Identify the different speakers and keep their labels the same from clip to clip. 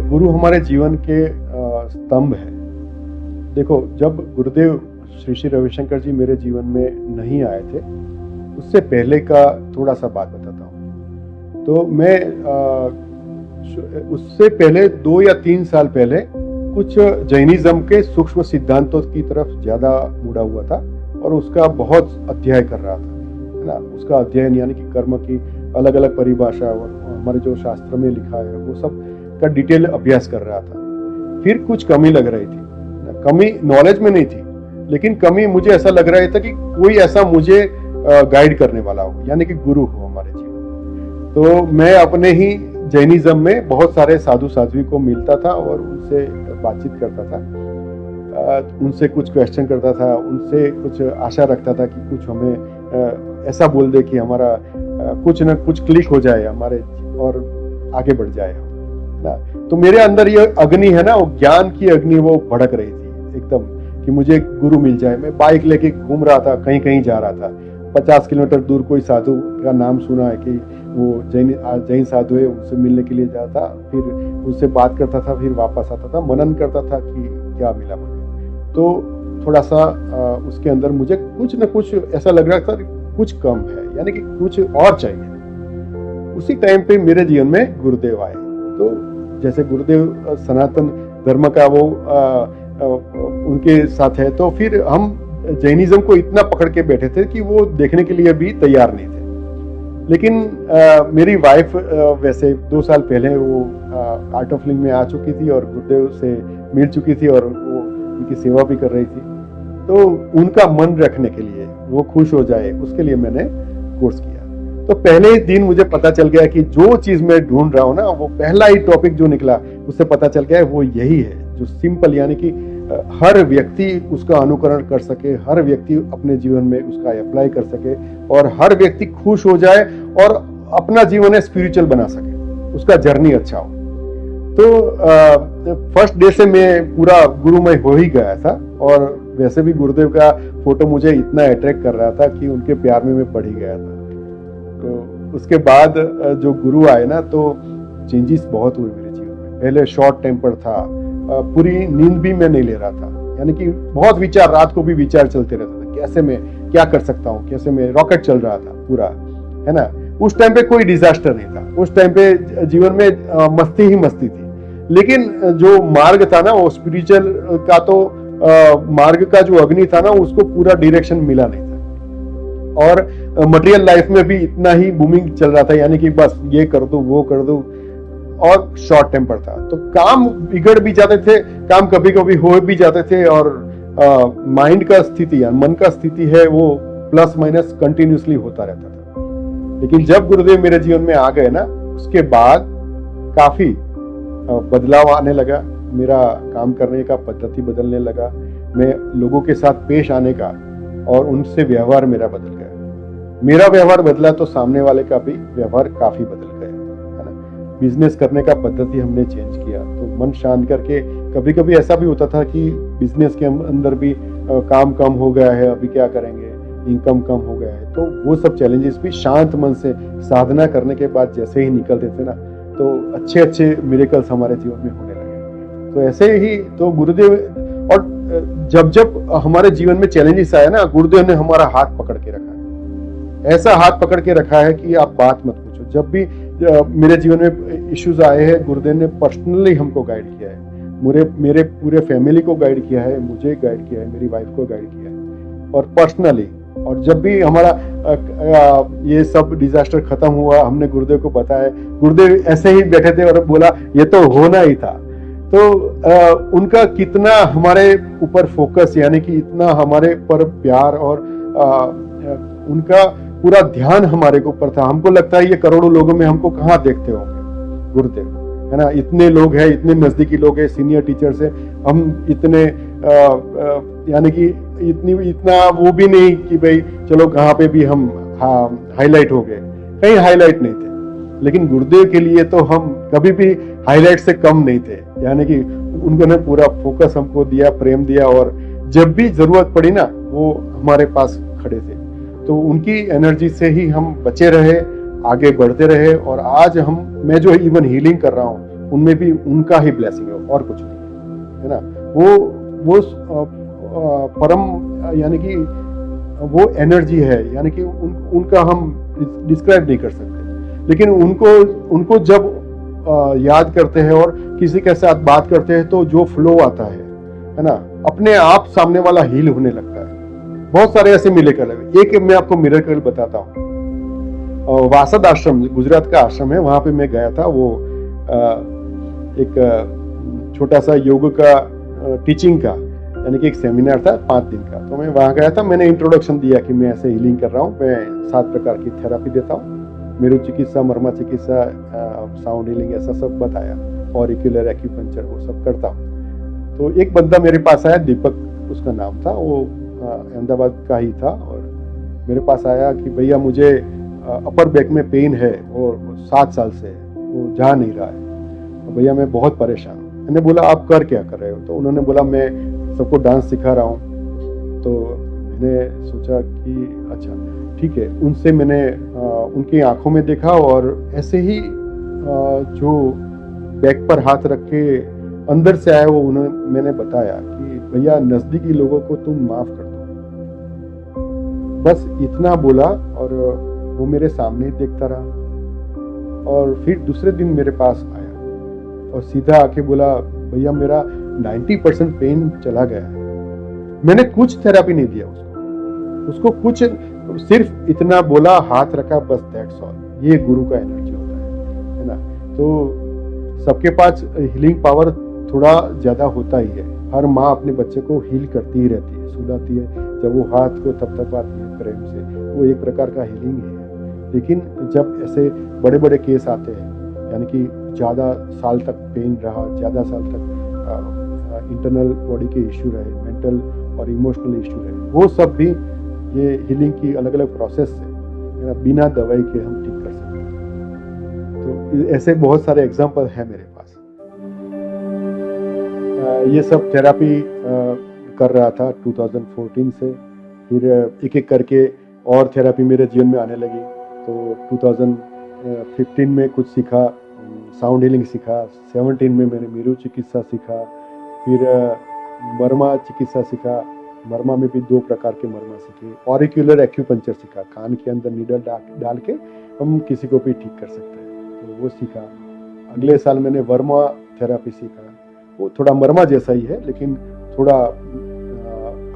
Speaker 1: गुरु हमारे जीवन के स्तंभ है। देखो, जब गुरुदेव श्री श्री रविशंकर जी मेरे जीवन में नहीं आए थे, उससे पहले का थोड़ा सा बात बताता हूँ। तो मैं उससे पहले 2 या 3 साल पहले कुछ जैनिज्म के सूक्ष्म सिद्धांतों की तरफ ज्यादा मुड़ा हुआ था और उसका बहुत अध्ययन कर रहा था, है ना। उसका अध्ययन यानी कि कर्म की अलग अलग परिभाषा और हमारे जो शास्त्र में लिखा है वो सब का डिटेल अभ्यास कर रहा था। फिर कुछ कमी लग रही थी, कमी नॉलेज में नहीं थी, लेकिन कमी मुझे ऐसा लग रहा था कि कोई ऐसा मुझे गाइड करने वाला हो, यानी कि गुरु हो हमारे जीवन। तो मैं अपने ही जैनिज्म में बहुत सारे साधु साध्वी को मिलता था और उनसे बातचीत करता था, उनसे कुछ क्वेश्चन करता था, उनसे कुछ आशा रखता था कि कुछ हमें ऐसा बोल दे कि हमारा कुछ न कुछ क्लिक हो जाए हमारे और आगे बढ़ जाए ना। तो मेरे अंदर ये अग्नि है ना, वो ज्ञान की अग्नि वो भड़क रही थी एकदम कि मुझे गुरु मिल जाए। मैं बाइक लेके घूम रहा था, कहीं कहीं जा रहा था। 50 किलोमीटर दूर कोई साधु का नाम सुना है कि वो जैन साधु है, उनसे मिलने के लिए जाता, फिर उनसे बात करता था, फिर वापस आता था, मनन करता था कि क्या मिला मुझे। तो थोड़ा सा उसके अंदर मुझे कुछ न कुछ ऐसा लग रहा था कुछ कम है, यानी कि कुछ और चाहिए। उसी टाइम पे मेरे जीवन में गुरुदेव आए। तो जैसे गुरुदेव सनातन धर्म का वो उनके साथ है, तो फिर हम जैनिज्म को इतना पकड़ के बैठे थे कि वो देखने के लिए भी तैयार नहीं थे। लेकिन मेरी वाइफ वैसे 2 साल पहले वो आर्ट ऑफ लिविंग में आ चुकी थी और गुरुदेव से मिल चुकी थी और वो उनकी सेवा भी कर रही थी। तो उनका मन रखने के लिए, वो खुश हो जाए, उसके लिए मैंने कोर्स किया। तो पहले ही दिन मुझे पता चल गया कि जो चीज मैं ढूंढ रहा हूँ ना, वो पहला ही टॉपिक जो निकला उससे पता चल गया है वो यही है, जो सिंपल, यानी कि हर व्यक्ति उसका अनुकरण कर सके, हर व्यक्ति अपने जीवन में उसका अप्लाई कर सके और हर व्यक्ति खुश हो जाए और अपना जीवन स्पिरिचुअल बना सके, उसका जर्नी अच्छा हो। तो फर्स्ट डे से मैं पूरा गुरुमय हो ही गया था और वैसे भी गुरुदेव का फोटो मुझे इतना अट्रैक्ट कर रहा था कि उनके प्यार में मैं पड़ ही गया था। तो उसके बाद जो गुरु आए ना, तो चेंजेस बहुत हुए मेरे जीवन में। पहले शॉर्ट टेम्पर था, पूरी नींद भी मैं नहीं ले रहा था, यानी कि बहुत विचार, रात को भी विचार चलते रहता था, कैसे मैं क्या कर सकता हूँ, कैसे मैं, रॉकेट चल रहा था पूरा, है ना। उस टाइम पे कोई डिजास्टर नहीं था, उस टाइम पे जीवन में मस्ती ही मस्ती थी। लेकिन जो मार्ग था ना, वो स्पिरिचुअल का, तो मार्ग का जो अग्नि था ना, उसको पूरा डायरेक्शन मिला नहीं था। और मटेरियल लाइफ में भी इतना ही बूमिंग चल रहा था, यानी कि बस ये कर दो, वो कर दो, और शॉर्ट टेम्पर था। तो काम बिगड़ भी जाते थे, काम कभी कभी हो भी जाते थे, और माइंड का स्थिति या मन का स्थिति है वो प्लस माइनस कंटिन्यूसली होता रहता था। लेकिन जब गुरुदेव मेरे जीवन में आ गए ना, उसके बाद काफी बदलाव आने लगा। मेरा काम करने का पद्धति बदलने लगा, मैं लोगों के साथ पेश आने का और उनसे व्यवहार मेरा बदल गया। मेरा व्यवहार बदला तो सामने वाले का भी व्यवहार काफी बदल गया, है ना। बिजनेस करने का पद्धति हमने चेंज किया, तो मन शांत करके, कभी कभी ऐसा भी होता था कि बिजनेस के अंदर भी काम कम हो गया है, अभी क्या करेंगे, इनकम कम हो गया है। तो वो सब चैलेंजेस भी शांत मन से साधना करने के बाद जैसे ही निकलते थे ना, तो अच्छे अच्छे मिरेकल्स हमारे जीवन में होने लगे। तो ऐसे ही तो गुरुदेव, और जब जब हमारे जीवन में चैलेंजेस आए ना, गुरुदेव ने हमारा हाथ पकड़ के रखा है, ऐसा हाथ पकड़ के रखा है कि आप बात मत पूछो। जब भी मेरे जीवन में इश्यूज आए हैं, गुरुदेव ने पर्सनली हमको गाइड किया है, मेरे पूरे फैमिली को गाइड किया है, मुझे गाइड किया है, मेरी वाइफ को गाइड किया है, और पर्सनली। और जब भी हमारा ये सब डिजास्टर खत्म हुआ, हमने गुरुदेव को बताया, गुरुदेव ऐसे ही बैठे थे और बोला ये तो होना ही था। तो उनका कितना हमारे ऊपर फोकस, यानी कि इतना हमारे पर प्यार, और उनका पूरा ध्यान हमारे ऊपर था। हमको लगता है ये करोड़ों लोगों में हमको कहाँ देखते होंगे गुरुदेव, है ना। इतने लोग हैं, इतने नजदीकी लोग हैं, सीनियर टीचर्स हैं, हम इतने यानी कि इतना वो भी नहीं कि भाई चलो कहाँ पे भी हम हाईलाइट हो गए, कहीं हाईलाइट नहीं थे। लेकिन गुरुदेव के लिए तो हम कभी भी हाईलाइट से कम नहीं थे, यानी कि उन्होंने पूरा फोकस हमको दिया, प्रेम दिया, और जब भी जरूरत पड़ी ना, वो हमारे पास खड़े थे। तो उनकी एनर्जी से ही हम बचे रहे, आगे बढ़ते रहे। और आज मैं जो इवन हीलिंग कर रहा हूँ उनमें भी उनका ही ब्लेसिंग है और कुछ नहीं है ना। वो परम यानी कि वो एनर्जी है, यानी कि उनका हम डिस्क्राइब नहीं कर सकते। लेकिन उनको जब याद करते हैं और किसी के साथ बात करते हैं तो जो फ्लो आता है ना, अपने आप सामने वाला हील होने लगता है। बहुत सारे ऐसे मिरेकल है। एक मैं आपको मिरेकल बताता हूँ। वासद आश्रम गुजरात का आश्रम है, वहां पे मैं गया था। वो एक छोटा सा योग का टीचिंग का यानी कि एक सेमिनार था 5 दिन का। तो मैं वहां गया था, मैंने इंट्रोडक्शन दिया कि मैं ऐसे हीलिंग कर रहा हूँ, मैं 7 प्रकार की थेरापी देता हूँ, मेरु चिकित्सा, मर्मा चिकित्सा, साउंड हीलिंग, ऐसा सब बताया, ऑरिकुलर एक्यूपंक्चर वो सब करता हूँ। तो एक बंदा मेरे पास आया, दीपक उसका नाम था, वो अहमदाबाद का ही था, और मेरे पास आया कि भैया मुझे अपर बैक में पेन है और 7 साल से वो जा नहीं रहा है, भैया मैं बहुत परेशान हूँ। मैंने बोला आप कर रहे हो? तो उन्होंने बोला मैं सबको डांस सिखा रहा हूँ। तो मैंने सोचा कि अच्छा ठीक है। उनसे मैंने उनकी आंखों में देखा और ऐसे ही जो बैक पर हाथ रख के अंदर से आया वो मैंने बताया कि भैया नजदीकी लोगों को तुम माफ कर दो, बस इतना बोला। और वो मेरे सामने ही देखता रहा और फिर दूसरे दिन मेरे पास आया और सीधा आके बोला भैया मेरा 90% पेन चला गया है। मैंने कुछ थेरापी नहीं दिया उसको कुछ सिर्फ इतना बोला, हाथ रखा, बस दैट्स ऑल। ये गुरु का एनर्जी होता है ना। तो सबके पास हीलिंग पावर थोड़ा ज्यादा होता ही है। हर माँ अपने बच्चे को हील करती ही रहती है, सुलाती है, जब वो हाथ को थपथपाती है प्रेम से, वो एक प्रकार का हीलिंग है। लेकिन जब ऐसे बड़े बड़े केस आते हैं, यानी कि ज्यादा साल तक पेन रहा, ज्यादा साल तक इंटरनल बॉडी के इश्यू रहे, मेंटल और इमोशनल इश्यू रहे, वो सब भी ये हीलिंग की अलग अलग प्रोसेस से बिना दवाई के हम ठीक कर सकते हैं। तो ऐसे बहुत सारे एग्जांपल हैं मेरे पास। ये सब थेरापी कर रहा था 2014 से। फिर एक एक करके और थेरापी मेरे जीवन में आने लगी। तो 2015 में कुछ सीखा, साउंड हीलिंग सीखा। 17 में मैंने मेरु चिकित्सा सीखा। फिर मर्मा चिकित्सा सीखा। मर्मा में भी 2 प्रकार के मर्मा सीखे। ऑरिकुलर एक्यूपंक्चर सीखा, कान के अंदर नीडल डाल के हम किसी को भी ठीक कर सकते हैं, तो वो सीखा। अगले साल मैंने वर्मा थेरापी सीखा। वो थोड़ा मर्मा जैसा ही है लेकिन थोड़ा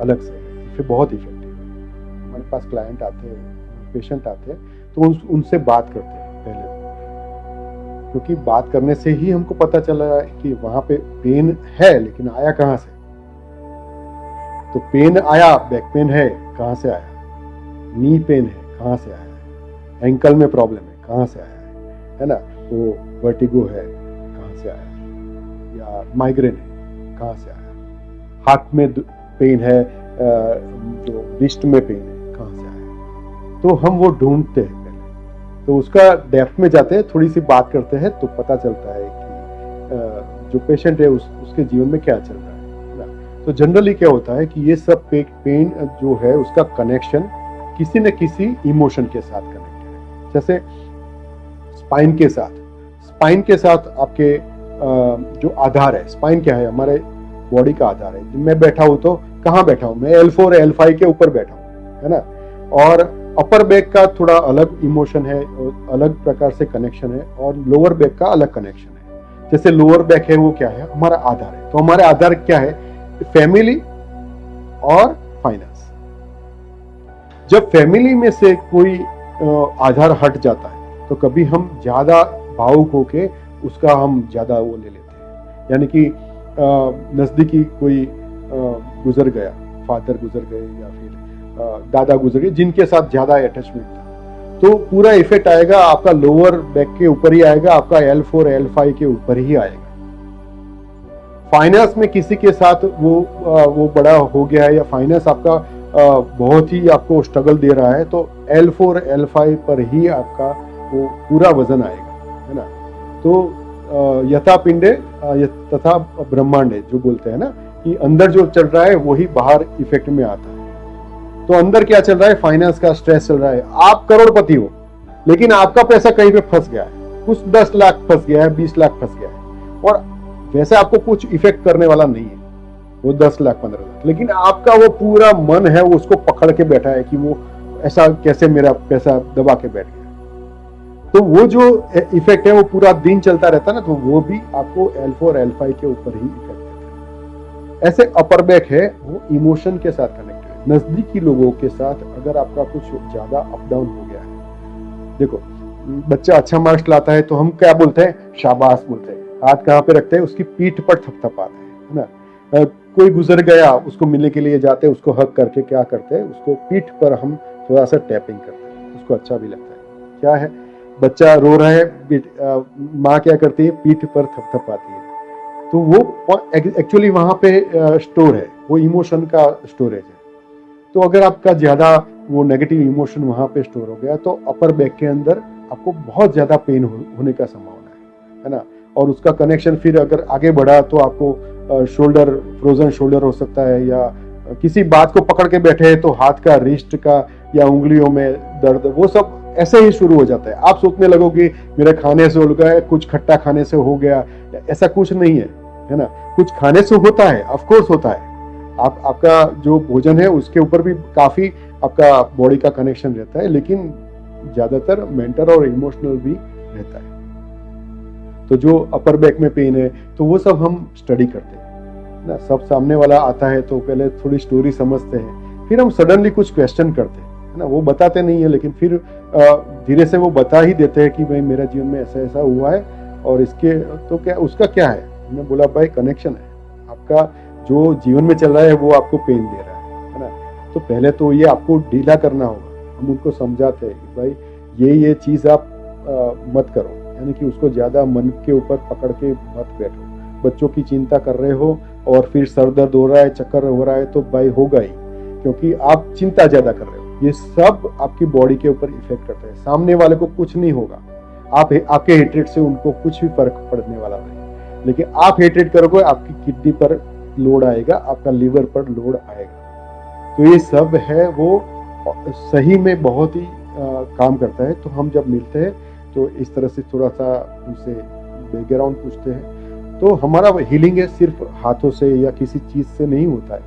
Speaker 1: अलग से है, फिर बहुत इफेक्टिव है। हमारे पास क्लाइंट आते हैं, पेशेंट आते हैं, तो उनसे बात करते हैं पहले, क्योंकि बात करने से ही हमको पता चला कि वहां पे पेन है, लेकिन आया कहाँ से। तो पेन आया, बैक पेन है, कहाँ से आया, नी पेन है, कहाँ से आया, एंकल में प्रॉब्लम है, कहाँ से आया है ना, वो वर्टिगो है, कहाँ से आया, या माइग्रेन है, कहाँ से आया, हाथ में पेन है, जो रिस्ट में पेन है, कहाँ से आया। तो हम वो ढूंढते हैं पहले, तो उसका डेप्थ में जाते हैं, थोड़ी सी बात करते हैं, तो पता चलता है कि जो पेशेंट है उसके जीवन में क्या चल रहा है। तो जनरली क्या होता है कि ये सब पेन जो है उसका कनेक्शन किसी न किसी इमोशन के साथ कनेक्टेड है। जैसे स्पाइन के साथ आपके जो आधार है, स्पाइन क्या है, हमारे बॉडी का आधार है। मैं बैठा हूं तो कहाँ बैठा हूं, मैं L4 L5 के ऊपर बैठा हूं, है ना। और अपर बैक का थोड़ा अलग इमोशन है, अलग प्रकार से कनेक्शन है, और लोअर बैक का अलग कनेक्शन है। जैसे लोअर बैक है वो क्या है, हमारा आधार है। तो हमारे आधार क्या है, फैमिली और फाइनेंस। जब फैमिली में से कोई आधार हट जाता है तो कभी हम ज्यादा भावुक होके उसका हम ज्यादा वो ले लेते हैं। यानी कि नजदीकी कोई गुजर गया, फादर गुजर गए या फिर दादा गुजर गए, जिनके साथ ज्यादा अटैचमेंट था, तो पूरा इफेक्ट आएगा आपका लोअर बैक के ऊपर ही आएगा, आपका L4 L5 के ऊपर ही आएगा। फाइनेंस में किसी के साथ वो बड़ा हो गया है, या फाइनेंस आपका बहुत ही आपको स्ट्रगल दे रहा है, तो L4 L5 पर ही आपका वो पूरा वजन आएगा, है ना। तो यथा पिंडे तथा ब्रह्मांडे जो बोलते हैं ना, कि अंदर जो चल रहा है वही बाहर इफेक्ट में आता है। तो अंदर क्या चल रहा है, फाइनेंस का स्ट्रेस चल रहा है, आप करोड़पति हो लेकिन आपका पैसा कहीं पे फंस गया है, कुछ 10 लाख फंस गया है, 20 लाख फंस गया है, और वैसे आपको कुछ इफेक्ट करने वाला नहीं है वो 10 लाख 15 लाख, लेकिन आपका वो पूरा मन है वो उसको पकड़ के बैठा है कि वो ऐसा कैसे मेरा पैसा दबा के बैठ गया। तो वो जो इफेक्ट है वो पूरा दिन चलता रहता है ना, तो वो भी आपको L4 L5 के ऊपर ही इफेक्ट देता है। ऐसे अपर बैक है वो इमोशन के साथ कनेक्टेड है। नजदीकी लोगों के साथ अगर आपका कुछ ज्यादा अप डाउन हो गया है, देखो बच्चा अच्छा मार्क्स लाता है तो हम क्या बोलते हैं, शाबाश बोलते हैं, हाथ कहाँ पे रखते हैं, उसकी पीठ पर थपथपाते हैं, है ना। कोई गुजर गया उसको मिलने के लिए जाते हैं, उसको हक करके क्या करते हैं, उसको पीठ पर हम थोड़ा सा टैपिंग करते हैं, उसको अच्छा भी लगता है। क्या है, बच्चा रो रहा है, माँ क्या करती है, पीठ पर थपथपाती है, तो वो एक्चुअली वहां पे स्टोर है, वो इमोशन का स्टोरेज है। तो अगर आपका ज्यादा वो नेगेटिव इमोशन वहां पे स्टोर हो गया तो अपर बैक के अंदर आपको बहुत ज्यादा पेन होने का संभावना है ना। और उसका कनेक्शन फिर अगर आगे बढ़ा तो आपको शोल्डर, फ्रोजन शोल्डर हो सकता है, या किसी बात को पकड़ के बैठे हैं तो हाथ का, रिस्ट का या उंगलियों में दर्द, वो सब ऐसे ही शुरू हो जाता है। आप सोचने लगोगे मेरे खाने से हो गया, कुछ खट्टा खाने से हो गया, ऐसा कुछ नहीं है ना। कुछ खाने से होता है, ऑफ कोर्स होता है, आपका जो भोजन है उसके ऊपर भी काफी आपका बॉडी का कनेक्शन रहता है, लेकिन ज्यादातर मेंटल और इमोशनल भी रहता है। तो जो अपर बैक में पेन है तो वो सब हम स्टडी करते हैं ना। सब सामने वाला आता है तो पहले थोड़ी स्टोरी समझते हैं, फिर हम सडनली कुछ क्वेश्चन करते हैं, है ना। वो बताते नहीं है लेकिन फिर धीरे से वो बता ही देते हैं कि भाई मेरा जीवन में ऐसा ऐसा हुआ है और इसके तो क्या, उसका क्या है। हमने बोला भाई कनेक्शन है, आपका जो जीवन में चल रहा है वो आपको पेन दे रहा है ना। तो पहले तो ये आपको ढीला करना होगा। हम उनको समझाते हैं कि भाई ये चीज आप मत करो, यानी कि उसको ज्यादा मन के ऊपर पकड़ के मत बैठो। बच्चों की चिंता कर रहे हो और फिर सर दर्द हो रहा है, चक्कर हो रहा है, तो भाई होगा ही, क्योंकि आप चिंता ज्यादा कर रहे हो। ये सब आपकी बॉडी के ऊपर इफेक्ट करता है। सामने वाले को कुछ नहीं होगा, आपके हेट्रेट से उनको कुछ भी फर्क पड़ने वाला नहीं, लेकिन आप हेट्रेट करोगे आपकी किडनी पर लोड आएगा, आपका लिवर पर लोड आएगा। तो ये सब है वो सही में बहुत ही काम करता है। तो हम जब मिलते हैं तो इस तरह से थोड़ा सा उनसे बैकग्राउंड पूछते हैं। तो हमारा हीलिंग है सिर्फ हाथों से या किसी चीज से नहीं होता है,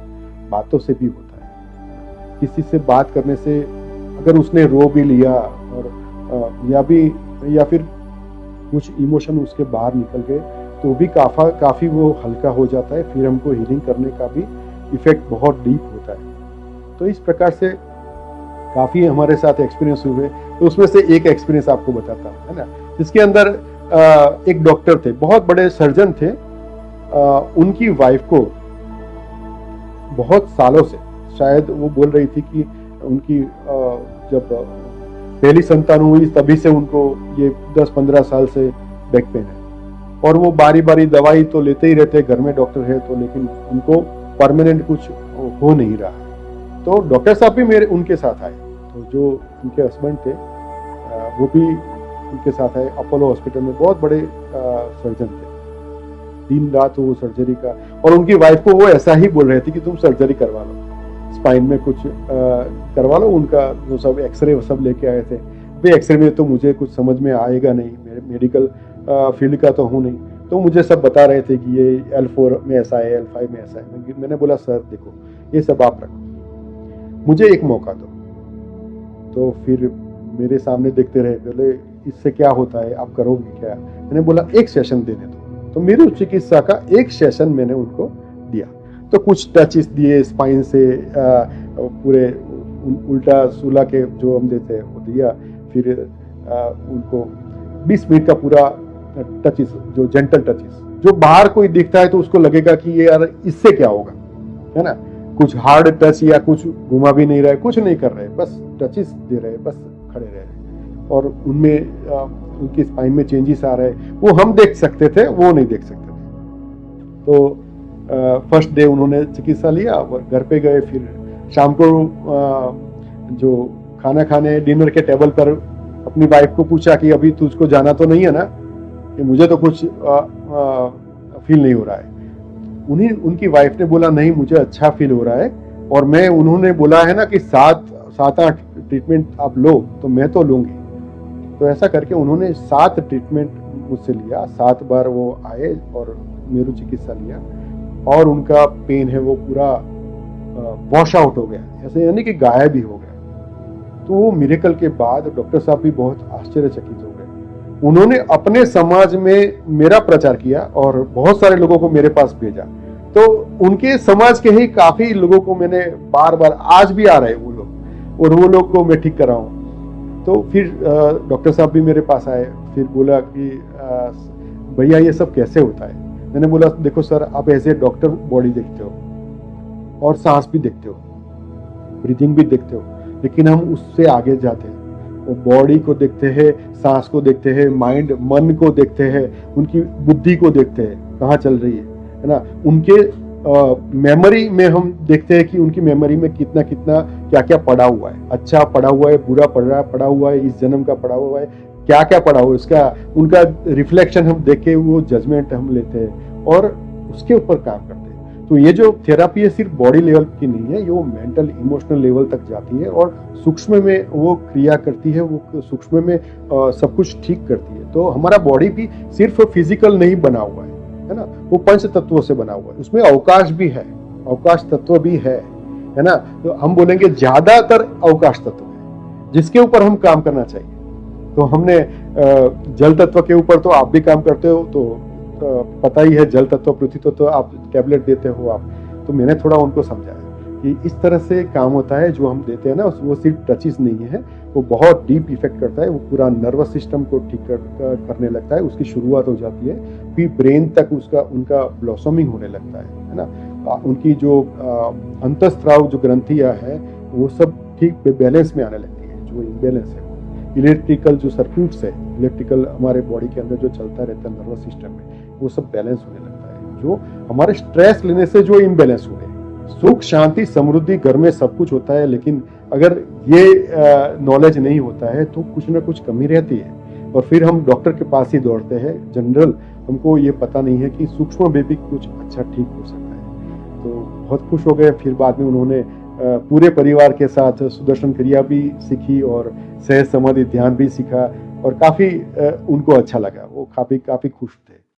Speaker 1: बातों से भी होता है। किसी से बात करने से अगर उसने रो भी लिया और या फिर कुछ इमोशन उसके बाहर निकल गए तो भी काफी वो हल्का हो जाता है। फिर हमको हीलिंग करने का भी इफेक्ट बहुत डीप होता है। तो इस प्रकार से काफी हमारे साथ एक्सपीरियंस हुए। तो उसमें से एक एक्सपीरियंस आपको बताता हूँ, है ना। जिसके अंदर एक डॉक्टर थे, बहुत बड़े सर्जन थे। उनकी वाइफ को बहुत सालों से, शायद वो बोल रही थी कि उनकी जब पहली संतान हुई तभी से उनको ये 10-15 साल से बैक पेन है। और वो बारी बारी दवाई तो लेते ही रहते, घर में डॉक्टर है तो, लेकिन उनको परमानेंट कुछ हो नहीं रहा। तो डॉक्टर साहब भी उनके साथ आए। तो जो उनके हस्बैंड थे वो भी उनके साथ आए। अपोलो हॉस्पिटल में बहुत बड़े सर्जन थे, दिन रात वो सर्जरी का। और उनकी वाइफ को वो ऐसा ही बोल रहे थे कि तुम सर्जरी करवा लो, स्पाइन में कुछ करवा लो। उनका जो सब एक्सरे सब लेके आए थे, वे एक्सरे में तो मुझे कुछ समझ में आएगा नहीं, मेरे मेडिकल फील्ड का तो हूँ नहीं। तो मुझे सब बता रहे थे कि ये L4 में ऐसा है, L5 में ऐसा है। मैंने बोला सर देखो ये सब आप रखो, मुझे एक मौका दो। तो फिर मेरे सामने देखते रहे, बोले इससे क्या होता है, आप करोगे क्या। मैंने बोला एक सेशन देने दो। तो मेरी चिकित्सा का एक सेशन मैंने उनको दिया। तो कुछ टचेस दिए स्पाइन से, पूरे उल्टा सूला के जो हम देते हैं वो दिया। फिर उनको 20 मिनट का पूरा टचेस, जो जेंटल टचेस, जो बाहर कोई दिखता है तो उसको लगेगा कि ये यार इससे क्या होगा, है ना। कुछ हार्ड टच या कुछ घुमा भी नहीं रहे, कुछ नहीं कर रहे, बस टचेस दे रहे, बस खड़े रह रहे। और उनमें उनकी स्पाइन में चेंजेस आ रहे, वो हम देख सकते थे, वो नहीं देख सकते थे। तो फर्स्ट डे उन्होंने चिकित्सा लिया, घर पे गए। फिर शाम को जो खाना खाने डिनर के टेबल पर अपनी वाइफ को पूछा कि अभी तुझको जाना तो नहीं है ना, कि मुझे तो कुछ फील नहीं हो रहा है। उनकी वाइफ ने बोला नहीं मुझे अच्छा फील हो रहा है, और उन्होंने बोला है ना कि 7-8 ट्रीटमेंट आप लो, तो मैं तो लूंगी। तो ऐसा करके उन्होंने 7 ट्रीटमेंट मुझसे लिया, 7 बार वो आए और मेरु चिकित्सा लिया और उनका पेन है वो पूरा वॉश आउट हो गया, ऐसे यानी कि गायब ही हो गया। तो वो मिरेकल के बाद डॉक्टर साहब भी बहुत आश्चर्यचकित हो गए। उन्होंने अपने समाज में मेरा प्रचार किया और बहुत सारे लोगों को मेरे पास भेजा। तो उनके समाज के ही काफी लोगों को मैंने बार बार, आज भी आ रहे वो लोग, और वो लोग को मैं ठीक कर रहा हूँ। तो फिर डॉक्टर साहब भी मेरे पास आए, फिर बोला कि भैया ये सब कैसे होता है। मैंने बोला देखो सर, आप एज ए डॉक्टर बॉडी देखते हो और सांस भी देखते हो, ब्रीदिंग भी देखते हो, लेकिन हम उससे आगे जाते हैं। वो बॉडी को देखते हैं, सांस को देखते हैं, माइंड मन को देखते हैं, उनकी बुद्धि को देखते हैं कहाँ चल रही है ना। उनके मेमोरी में हम देखते हैं कि उनकी मेमोरी में कितना कितना क्या क्या पड़ा हुआ है, अच्छा पड़ा हुआ है, बुरा पड़ा हुआ है, इस जन्म का पड़ा हुआ है, क्या क्या पड़ा हुआ है, उसका उनका रिफ्लेक्शन हम देख के वो जजमेंट हम लेते हैं और उसके ऊपर काम करते हैं। तो ये जो थेरापी है सिर्फ बॉडी लेवल की नहीं है, ये वो मेंटल इमोशनल लेवल तक जाती है और सूक्ष्म में वो क्रिया करती है, वो सूक्ष्म में सब कुछ ठीक करती है। तो हमारा बॉडी भी सिर्फ फिजिकल नहीं बना हुआ है ना, वो पंच तत्वों से बना हुआ है, उसमें अवकाश भी है, अवकाश तत्व भी है ना। तो हम बोलेंगे ज्यादातर अवकाश तत्व है जिसके ऊपर हम काम करना चाहिए। तो हमने जल तत्व के ऊपर तो आप भी काम करते हो, तो पता ही है, जल तत्व पृथ्वी तत्व आप टैबलेट देते हो आप। तो मैंने थोड़ा उनको समझाया कि इस तरह से काम होता है, जो हम देते हैं ना वो सिर्फ टचिस नहीं है, वो बहुत डीप इफेक्ट करता है, वो पूरा नर्वस सिस्टम को ठीक करने लगता है, उसकी शुरुआत हो जाती है, फिर ब्रेन तक उनका ब्लॉसमिंग होने लगता है ना। उनकी जो अंतःस्राव जो ग्रंथियां हैं वो सब ठीक बैलेंस में आने लगती है, जो इम्बेलेंस है इलेक्ट्रिकल जो सर्क्यूट्स है, इलेक्ट्रिकल हमारे बॉडी के अंदर जो चलता रहता है नर्वस सिस्टम में, वो सब बैलेंस होने लगता है, जो हमारे स्ट्रेस लेने से जो इम्बैलेंस हुए। सुख शांति समृद्धि घर में सब कुछ होता है, लेकिन अगर ये नॉलेज नहीं होता है तो कुछ ना कुछ कमी रहती है और फिर हम डॉक्टर के पास ही दौड़ते हैं। जनरल हमको ये पता नहीं है कि सूक्ष्म में भी कुछ अच्छा ठीक हो सकता है। तो बहुत खुश हो गए। फिर बाद में उन्होंने पूरे परिवार के साथ सुदर्शन क्रिया भी सीखी और सहज समाधि ध्यान भी सीखा और काफी उनको अच्छा लगा, वो काफी खुश थे।